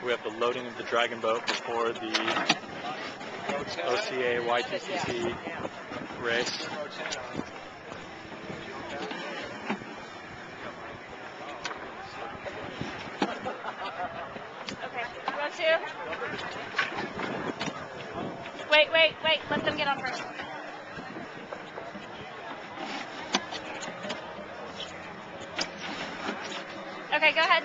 We have the loading of the dragon boat before the OCA YTCC race. Okay, row two. Wait. Let them get on first. Okay, go ahead.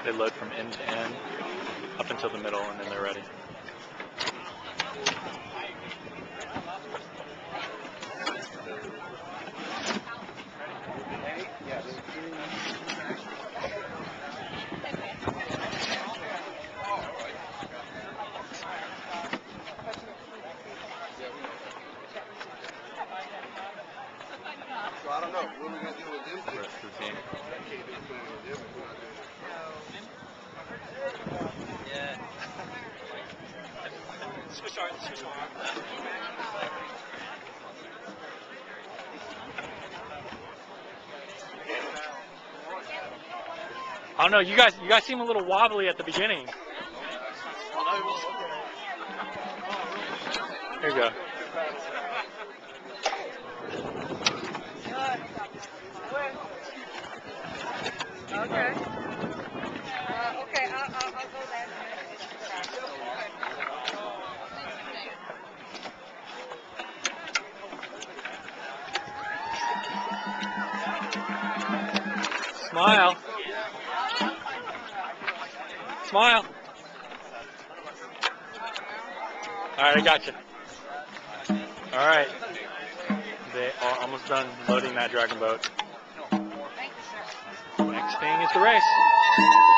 They load from end to end, up until the middle, and then they're ready. So I don't know. What are we going to do with them? The rest of the team. I don't know. You guys seem a little wobbly at the beginning. Here you go. Okay. Okay, I'll go there. Smile. Smile. All right, I got you. All right. They are almost done loading that dragon boat. Next thing is the race.